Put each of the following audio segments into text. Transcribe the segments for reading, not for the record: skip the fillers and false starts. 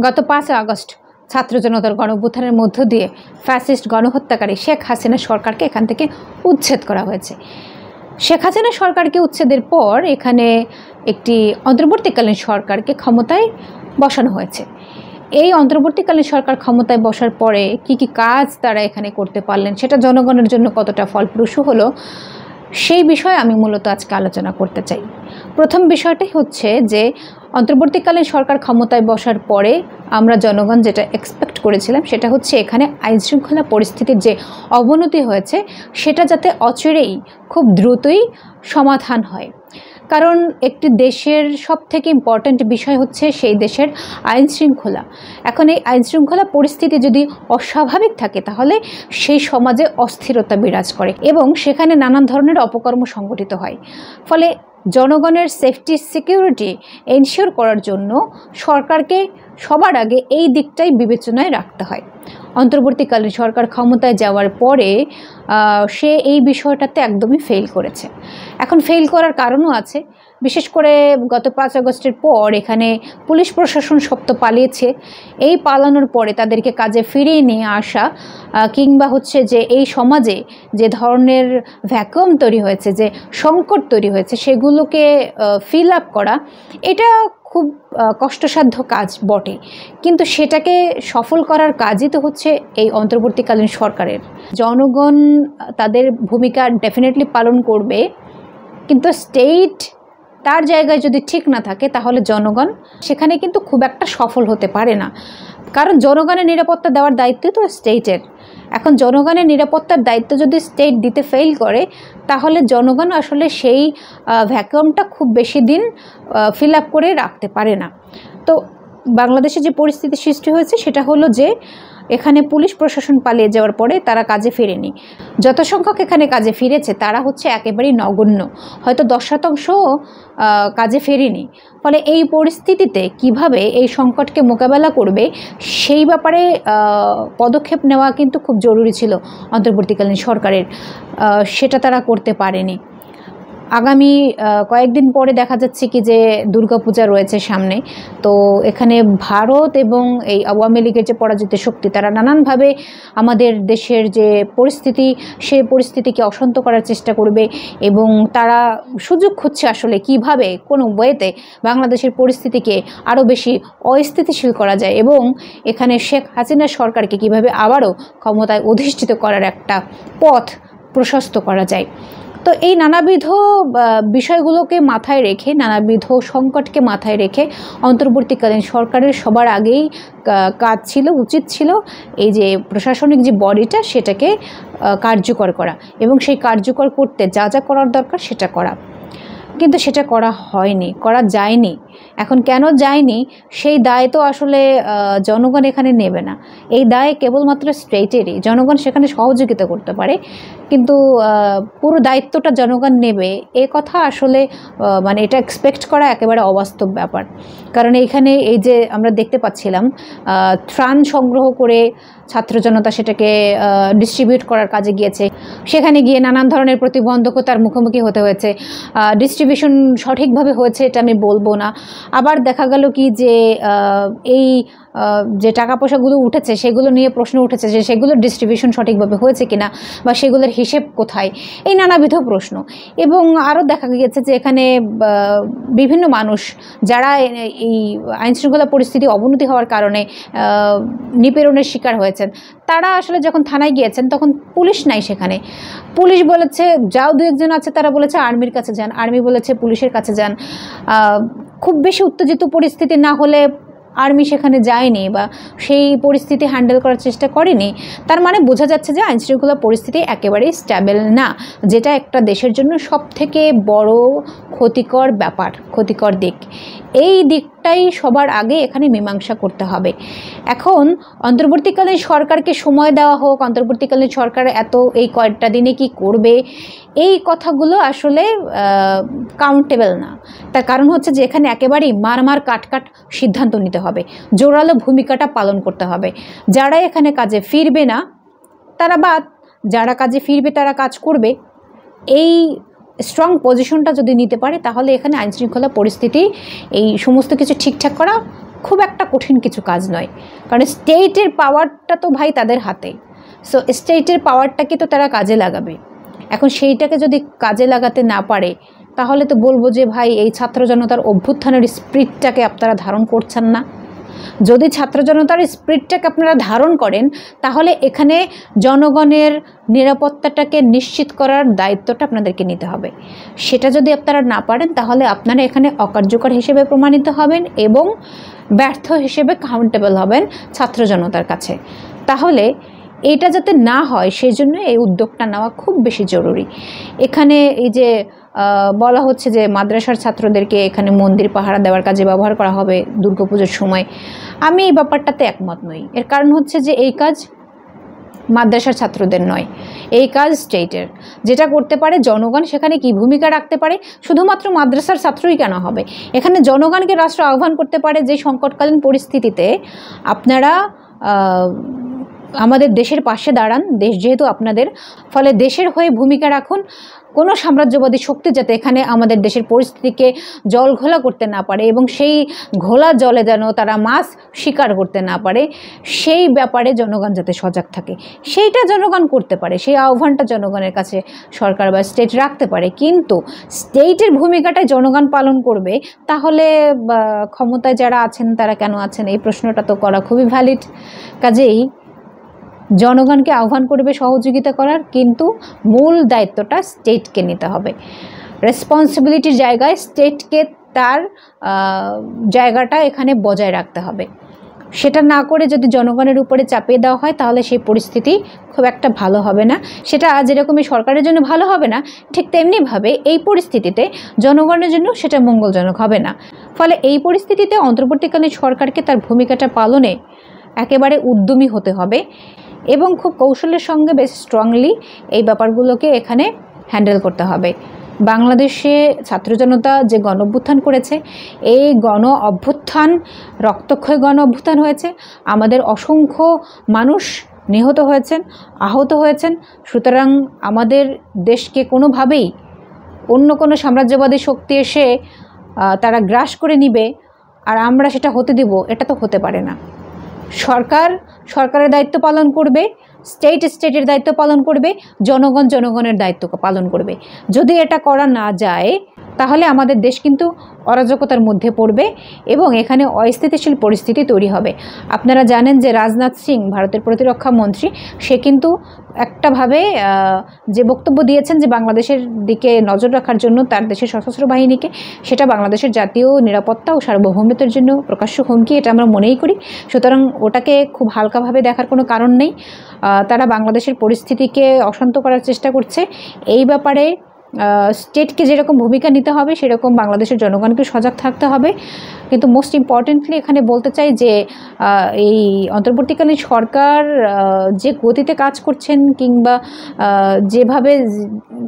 গত 5 আগস্ট ছাত্র জনতার গণঅভ্যুত্থানের মধ্য দিয়ে ফ্যাসিস্ট গণহত্যাকারী শেখ হাসিনা সরকারকে এখান থেকে উচ্ছেদ করা হয়েছে। শেখ হাসিনা সরকারকে উচ্ছেদের পর এখানে একটি অন্তর্বর্তীকালীন সরকারকে ক্ষমতায় বসানো হয়েছে। এই অন্তর্বর্তীকালীন সরকার ক্ষমতায় বসার পরে কি কাজ তারা এখানে করতে পারলেন, সেটা জনগণের জন্য কতটা ফলপ্রসূ হলো, সেই বিষয়ে আমি মূলত আজকে আলোচনা করতে চাই। প্রথম বিষয়টাই হচ্ছে যে অন্তর্বর্তীকালীন সরকার ক্ষমতায় বসার পরে আমরা জনগণ যেটা এক্সপেক্ট করেছিলাম সেটা হচ্ছে এখানে আইনশৃঙ্খলা পরিস্থিতির যে অবনতি হয়েছে সেটা যাতে অচিরেই খুব দ্রুতই সমাধান হয়। কারণ একটি দেশের সবথেকে ইম্পর্ট্যান্ট বিষয় হচ্ছে সেই দেশের আইনশৃঙ্খলা। এখন এই আইনশৃঙ্খলা পরিস্থিতি যদি অস্বাভাবিক থাকে তাহলে সেই সমাজে অস্থিরতা বিরাজ করে এবং সেখানে নানান ধরনের অপকর্ম সংগঠিত হয়। ফলে জনগণের সেফটি সিকিউরিটি এনশিওর করার জন্য সরকারকে সবার আগে এই দিকটাই বিবেচনায় রাখতে হয়। অন্তর্বর্তীকালীন সরকার ক্ষমতায় যাওয়ার পরে সে এই বিষয়টাতে একদমই ফেল করেছে। এখন ফেল করার কারণও আছে, বিশেষ করে গত 5 আগস্টের পর এখানে পুলিশ প্রশাসন সব তো পালিয়েছে। এই পালানোর পরে তাদেরকে কাজে ফিরিয়ে নিয়ে আসা কিংবা হচ্ছে যে এই সমাজে যে ধরনের ভ্যাকুয়াম তৈরি হয়েছে, যে সংকট তৈরি হয়েছে, সেগুলোকে ফিল আপ করা এটা খুব কষ্টসাধ্য কাজ বটে, কিন্তু সেটাকে সফল করার কাজই তো হচ্ছে এই অন্তর্বর্তীকালীন সরকারের। জনগণ তাদের ভূমিকা ডেফিনেটলি পালন করবে, কিন্তু স্টেট তার জায়গায় যদি ঠিক না থাকে তাহলে জনগণ সেখানে কিন্তু খুব একটা সফল হতে পারে না। কারণ জনগণের নিরাপত্তা দেওয়ার দায়িত্ব তো স্টেটের। এখন জনগণের নিরাপত্তার দায়িত্ব যদি স্টেট দিতে ফেল করে তাহলে জনগণ আসলে সেই ভ্যাকুয়ামটা খুব বেশি দিন ফিল আপ করে রাখতে পারে না। তো বাংলাদেশে যে পরিস্থিতি সৃষ্টি হয়েছে সেটা হলো যে এখানে পুলিশ প্রশাসন পালিয়ে যাওয়ার পরে তারা কাজে ফেরেনি। যত সংখ্যক এখানে কাজে ফিরেছে তারা হচ্ছে একেবারেই নগণ্য, হয়তো 10% কাজে ফেরেনি। ফলে এই পরিস্থিতিতে কিভাবে এই সংকটকে মোকাবেলা করবে সেই ব্যাপারে পদক্ষেপ নেওয়া কিন্তু খুব জরুরি ছিল অন্তর্বর্তীকালীন সরকারের, সেটা তারা করতে পারেনি। আগামী কয়েকদিন পরে দেখা যাচ্ছে কি যে দুর্গাপূজা রয়েছে সামনে, তো এখানে ভারত এবং এই আওয়ামী লীগের যে পরাজিত শক্তি তারা নানানভাবে আমাদের দেশের যে পরিস্থিতি সেই পরিস্থিতিকে অশান্ত করার চেষ্টা করবে এবং তারা সুযোগ খুঁজছে আসলে কিভাবে কোনো ওয়েতে বাংলাদেশের পরিস্থিতিকে আরও বেশি অস্থিতিশীল করা যায় এবং এখানে শেখ হাসিনা সরকারকে কিভাবে আবারও ক্ষমতায় অধিষ্ঠিত করার একটা পথ প্রশস্ত করা যায়। তো এই নানাবিধ বিষয়গুলোকে মাথায় রেখে, নানাবিধ সংকটকে মাথায় রেখে অন্তর্বর্তীকালীন সরকারের সবার আগেই কাজ ছিল, উচিত ছিল এই যে প্রশাসনিক যে বডিটা সেটাকে কার্যকর করা এবং সেই কার্যকর করতে যা যা করার দরকার সেটা করা। কিন্তু সেটা করা হয়নি, করা যায়নি। এখন কেন যায়নি সেই দায় তো আসলে জনগণ এখানে নেবে না, এই দায় কেবলমাত্র স্টেটেরই। জনগণ সেখানে সহযোগিতা করতে পারে, কিন্তু পুরো দায়িত্বটা জনগণ নেবে এ কথা আসলে মানে এটা এক্সপেক্ট করা একেবারে অবাস্তব ব্যাপার। কারণ এইখানে এই যে আমরা দেখতে পাচ্ছিলাম ত্রাণ সংগ্রহ করে ছাত্র জনতা সেটাকে ডিস্ট্রিবিউট করার কাজে গিয়েছে, সেখানে গিয়ে নানান ধরনের প্রতিবন্ধকতার মুখোমুখি হতে হয়েছে। ডিস্ট্রিবিউশন সঠিকভাবে হয়েছে এটা আমি বলবো না। আবার দেখা গেল কি যে এই যে টাকা পয়সাগুলো উঠেছে সেগুলো নিয়ে প্রশ্ন উঠেছে যে সেগুলোর ডিস্ট্রিবিউশন সঠিকভাবে হয়েছে কিনা বা সেগুলোর হিসেব কোথায়, এই নানাবিধ প্রশ্ন। এবং আরও দেখা গিয়েছে যে এখানে বিভিন্ন মানুষ যারা এই আইনশৃঙ্খলা পরিস্থিতি অবনতি হওয়ার কারণে নিপীড়নের শিকার হয়েছেন তারা আসলে যখন থানায় গিয়েছেন তখন পুলিশ নাই সেখানে। পুলিশ বলেছে যাও, 2-1 জন আছে তারা বলেছে আর্মির কাছে যান, আর্মি বলেছে পুলিশের কাছে যান। খুব বেশি উত্তেজিত পরিস্থিতি না হলে আর্মি সেখানে যায়নি বা সেই পরিস্থিতি হ্যান্ডেল করার চেষ্টা করেনি। তার মানে বোঝা যাচ্ছে যে আইনশৃঙ্খলা পরিস্থিতি একেবারেই স্ট্যাবল না, যেটা একটা দেশের জন্য সবথেকে বড় ক্ষতিকর ব্যাপার, ক্ষতিকর দিক। এই দিকটাই সবার আগে এখানে মীমাংসা করতে হবে। এখন অন্তর্বর্তীকালীন সরকারকে সময় দেওয়া হোক, অন্তর্বর্তীকালীন সরকার এই কয়েকটা দিনে কি করবে এই কথাগুলো আসলে কাউন্টেবল না। তার কারণ হচ্ছে যে এখানে একেবারেই মার কাট সিদ্ধান্ত নিতে হবে, জোরালো ভূমিকাটা পালন করতে হবে। যারা এখানে কাজে ফিরবে না তারা বাদ, যারা কাজে ফিরবে তারা কাজ করবে। এই স্ট্রং পজিশনটা যদি নিতে পারে তাহলে এখানে আইনশৃঙ্খলা পরিস্থিতি এই সমস্ত কিছু ঠিকঠাক করা খুব একটা কঠিন কিছু কাজ নয়, কারণ স্টেটের পাওয়ারটা তো ভাই তাদের হাতে। সো স্টেটের পাওয়ারটাকে তো তারা কাজে লাগাবে। এখন সেইটাকে যদি কাজে লাগাতে না পারে তাহলে তো বলবো যে ভাই এই ছাত্র জনতার অভ্যুত্থানের স্পিরিটটাকে আপনারা ধারণ করছেন না। যদি ছাত্র জনতার স্পিরিটটাকে আপনারা ধারণ করেন তাহলে এখানে জনগণের নিরাপত্তাটাকে নিশ্চিত করার দায়িত্বটা আপনাদেরকে নিতে হবে। সেটা যদি আপনারা না পারেন তাহলে আপনারা এখানে অকার্যকর হিসেবে প্রমাণিত হবেন এবং ব্যর্থ হিসেবে কাউন্টেবল হবেন ছাত্র জনতার কাছে। তাহলে এইটা যাতে না হয় সেই জন্য এই উদ্যোগটা নেওয়া খুব বেশি জরুরি। এখানে এই যে বলা হচ্ছে যে মাদ্রাসার ছাত্রদেরকে এখানে মন্দির পাহারা দেওয়ার কাজে ব্যবহার করা হবে দুর্গাপুজোর সময়, আমি এই ব্যাপারটাতে একমত নই। এর কারণ হচ্ছে যে এই কাজ মাদ্রাসার ছাত্রদের নয়, এই কাজ স্টেটের। যেটা করতে পারে জনগণ সেখানে কি ভূমিকা রাখতে পারে, শুধুমাত্র মাদ্রাসার ছাত্রই কেন হবে, এখানে জনগণকে রাষ্ট্র আহ্বান করতে পারে যে সংকটকালীন পরিস্থিতিতে আপনারা আমাদের দেশের পাশে দাঁড়ান, দেশ যেহেতু আপনাদের, ফলে দেশের হয়ে ভূমিকা রাখুন। কোনো সাম্রাজ্যবাদী শক্তি যাতে এখানে আমাদের দেশের পরিস্থিতিকে জল ঘোলা করতে না পারে এবং সেই ঘোলা জলে যেন তারা মাছ শিকার করতে না পারে, সেই ব্যাপারে জনগণ যাতে সজাগ থাকে, সেইটা জনগণ করতে পারে, সেই আহ্বানটা জনগণের কাছে সরকার বা স্টেট রাখতে পারে। কিন্তু স্টেটের ভূমিকাটা জনগণ পালন করবে, তাহলে ক্ষমতায় যারা আছেন তারা কেন আছেন, এই প্রশ্নটা তো করা খুবই ভ্যালিড। কাজেই জনগণকে আহ্বান করবে সহযোগিতা করার, কিন্তু মূল দায়িত্বটা স্টেটকে নিতে হবে। রেসপন্সিবিলিটির জায়গায় স্টেটকে তার জায়গাটা এখানে বজায় রাখতে হবে। সেটা না করে যদি জনগণের উপরে চাপিয়ে দেওয়া হয় তাহলে সেই পরিস্থিতি খুব একটা ভালো হবে না। সেটা যেরকমই সরকারের জন্য ভালো হবে না, ঠিক তেমনিভাবে এই পরিস্থিতিতে জনগণের জন্য সেটা মঙ্গলজনক হবে না। ফলে এই পরিস্থিতিতে অন্তর্বর্তীকালীন সরকারকে তার ভূমিকাটা পালনে একেবারে উদ্যমী হতে হবে এবং খুব কৌশলের সঙ্গে বেশ স্ট্রংলি এই ব্যাপারগুলোকে এখানে হ্যান্ডেল করতে হবে। বাংলাদেশে ছাত্র জনতা যে গণ অভ্যুত্থান করেছে, এই গণ অভ্যুত্থান রক্তক্ষয়ী গণ অভ্যুত্থান হয়েছে, আমাদের অসংখ্য মানুষ নিহত হয়েছেন, আহত হয়েছেন। সুতরাং আমাদের দেশকে কোনোভাবেই অন্য কোনো সাম্রাজ্যবাদী শক্তি এসে তারা গ্রাস করে নিবে আর আমরা সেটা হতে দেব, এটা তো হতে পারে না। সরকার সরকারের দায়িত্ব পালন করবে, স্টেট স্টেটের দায়িত্ব পালন করবে, জনগণ জনগণের দায়িত্ব পালন করবে। যদি এটা করা না যায় তাহলে আমাদের দেশ কিন্তু অরাজকতার মধ্যে পড়বে এবং এখানে অস্থিতিশীল পরিস্থিতি তৈরি হবে। আপনারা জানেন যে রাজনাথ সিং, ভারতের প্রতিরক্ষা মন্ত্রী, সে কিন্তু একটাভাবে যে বক্তব্য দিয়েছেন যে বাংলাদেশের দিকে নজর রাখার জন্য তার দেশের সশস্ত্র বাহিনীকে, সেটা বাংলাদেশের জাতীয় নিরাপত্তা ও সার্বভৌমত্বের জন্য প্রকাশ্য হুমকি, এটা আমরা মনেই করি। সুতরাং ওটাকে খুব হালকাভাবে দেখার কোনো কারণ নেই। তারা বাংলাদেশের পরিস্থিতিকে অশান্ত করার চেষ্টা করছে। এই ব্যাপারে স্টেটকে যেরকম ভূমিকা নিতে হবে সেরকম বাংলাদেশের জনগণকে সজাগ থাকতে হবে। কিন্তু মোস্ট ইম্পর্টেন্টলি এখানে বলতে চাই যে এই অন্তর্বর্তীকালীন সরকার যে গতিতে কাজ করছেন কিংবা যেভাবে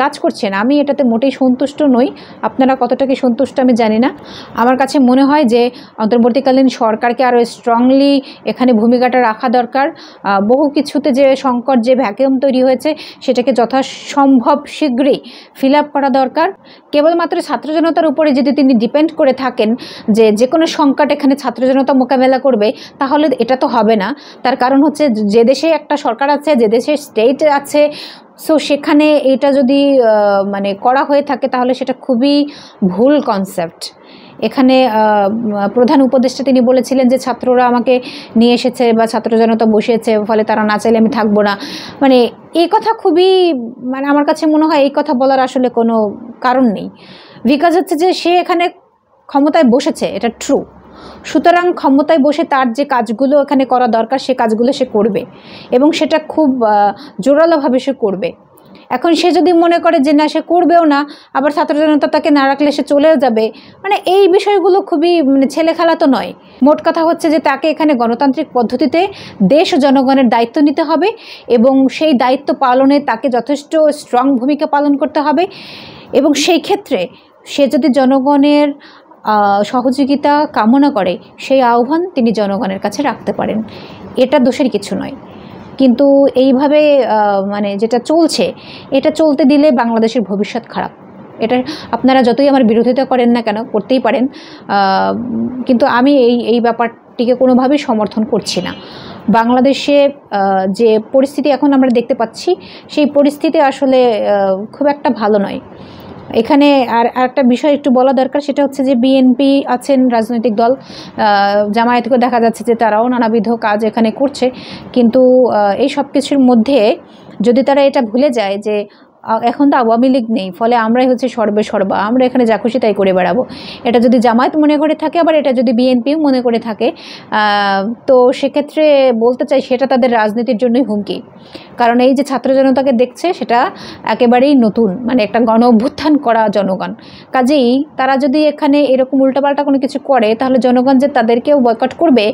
কাজ করছেন, আমি এটাতে মোটেই সন্তুষ্ট নই। আপনারা কতটা কি সন্তুষ্ট আমি জানি না। আমার কাছে মনে হয় যে অন্তর্বর্তীকালীন সরকারকে আরও স্ট্রংলি এখানে ভূমিকাটা রাখা দরকার। বহু কিছুতে যে সংকট, যে ভ্যাকুয়াম তৈরি হয়েছে, সেটাকে যথাসম্ভব শীঘ্রই ফিল আপ করা দরকার। কেবলমাত্র ছাত্র জনতার উপরে যদি তিনি ডিপেন্ড করে থাকেন যে যে কোনো সংকট এখানে ছাত্র জনতা মোকাবেলা করবে, তাহলে এটা তো হবে না। তার কারণ হচ্ছে যে দেশে একটা সরকার আছে, যে দেশে স্টেট আছে, সো সেখানে এটা যদি মানে করা হয়ে থাকে তাহলে সেটা খুবই ভুল কনসেপ্ট। এখানে প্রধান উপদেষ্টা তিনি বলেছিলেন যে ছাত্ররা আমাকে নিয়ে এসেছে বা ছাত্র জনতা বসিয়েছে, ফলে তারা না চাইলে আমি থাকবো না। মানে এই কথা খুবই, মানে আমার কাছে মনে হয় এই কথা বলার আসলে কোনো কারণ নেই। বিকজ হচ্ছে যে সে এখানে ক্ষমতায় বসেছে, এটা ট্রু। সুতরাং ক্ষমতায় বসে তার যে কাজগুলো এখানে করা দরকার সে কাজগুলো সে করবে এবং সেটা খুব জোরালোভাবে সে করবে। এখন সে যদি মনে করে যে না সে করবেও না, আবার ছাত্র জনতা তাকে না রাখলে সে চলেও যাবে, মানে এই বিষয়গুলো খুবই ছেলে খেলা তো নয়। মোট কথা হচ্ছে যে তাকে এখানে গণতান্ত্রিক পদ্ধতিতে দেশ ও জনগণের দায়িত্ব নিতে হবে এবং সেই দায়িত্ব পালনে তাকে যথেষ্ট স্ট্রং ভূমিকা পালন করতে হবে। এবং সেই ক্ষেত্রে সে যদি জনগণের সহযোগিতা কামনা করে, সেই আহ্বান তিনি জনগণের কাছে রাখতে পারেন, এটা দোষের কিছু নয়। কিন্তু এইভাবে মানে যেটা চলছে, এটা চলতে দিলে বাংলাদেশের ভবিষ্যৎ খারাপ। এটা আপনারা যতই আমার বিরোধিতা করেন না কেন, করতেই পারেন, কিন্তু আমি এই ব্যাপারটিকে কোনোভাবেই সমর্থন করছি না। বাংলাদেশে যে পরিস্থিতি এখন আমরা দেখতে পাচ্ছি, সেই পরিস্থিতি আসলে খুব একটা ভালো নয়। এখানে আর একটা বিষয় একটু বলা দরকার, সেটা হচ্ছে যে বিএনপি আছেন রাজনৈতিক দল, জামায়াতকে দেখা যাচ্ছে যে তারাও নানাবিধ কাজ এখানে করছে, কিন্তু এই সব কিছুর মধ্যে যদি তারা এটা ভুলে যায় যে এখন তো আওয়ামী লীগ নেই, ফলে আমরাই হচ্ছে সর্বা, আমরা এখানে যা খুশি তাই করে বেড়াবো, এটা যদি জামায়াত মনে করে থাকে, আবার এটা যদি বিএনপিও মনে করে থাকে, তো সেক্ষেত্রে বলতে চাই সেটা তাদের রাজনীতির জন্যই হুমকি। কারণ এই যে ছাত্র জনতাকে দেখছে, সেটা একেবারেই নতুন, মানে একটা গণ অভ্যুত্থান করা জনগণ। কাজেই তারা যদি এখানে এরকম উল্টাপাল্টা কোনো কিছু করে, তাহলে জনগণ যে তাদেরকেও বয়কট করবে,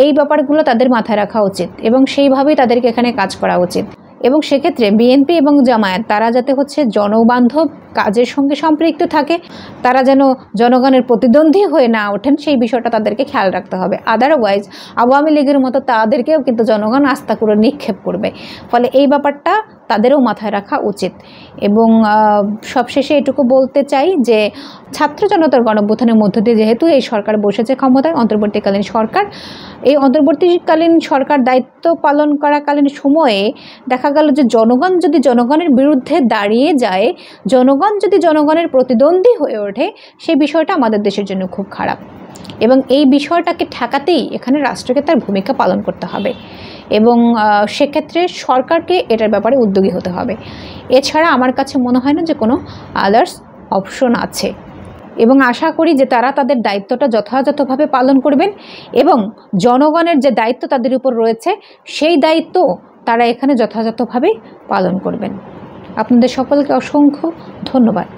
এই ব্যাপারগুলো তাদের মাথায় রাখা উচিত এবং সেইভাবেই তাদেরকে এখানে কাজ করা উচিত। এবং সেক্ষেত্রে বিএনপি এবং জামায়াত তারা যাতে হচ্ছে জনবান্ধব কাজের সঙ্গে সম্পৃক্ত থাকে, তারা যেন জনগণের প্রতিদ্বন্দ্বী হয়ে না ওঠেন, সেই বিষয়টা তাদেরকে খেয়াল রাখতে হবে। আদারওয়াইজ আওয়ামী লীগের মতো তাদেরকেও কিন্তু জনগণ আস্থা করে নিক্ষেপ করবে, ফলে এই ব্যাপারটা তাদেরও মাথায় রাখা উচিত। এবং সবশেষে এটুকু বলতে চাই যে ছাত্র জনতার গণঅভ্যুত্থানের মধ্য দিয়ে যেহেতু এই সরকার বসেছে ক্ষমতায়, অন্তর্বর্তীকালীন সরকার, এই অন্তর্বর্তীকালীন সরকার দায়িত্ব পালন করাকালীন সময়ে দেখা গেল যে জনগণ যদি জনগণের বিরুদ্ধে দাঁড়িয়ে যায়, জনগণ যদি জনগণের প্রতিদ্বন্দ্বী হয়ে ওঠে, সেই বিষয়টা আমাদের দেশের জন্য খুব খারাপ। এবং এই বিষয়টাকে ঠেকাতেই এখানে রাষ্ট্রকে তার ভূমিকা পালন করতে হবে এবং সেক্ষেত্রে সরকারকে এটার ব্যাপারে উদ্যোগী হতে হবে। এছাড়া আমার কাছে মনে হয় না যে কোনো আদার্স অপশন আছে, এবং আশা করি যে তারা তাদের দায়িত্বটা যথাযথভাবে পালন করবেন এবং জনগণের যে দায়িত্ব তাদের উপর রয়েছে, সেই দায়িত্ব তারা এখানে যথাযথভাবে পালন করবেন। আপনাদের সকলকে অসংখ্য ধন্যবাদ।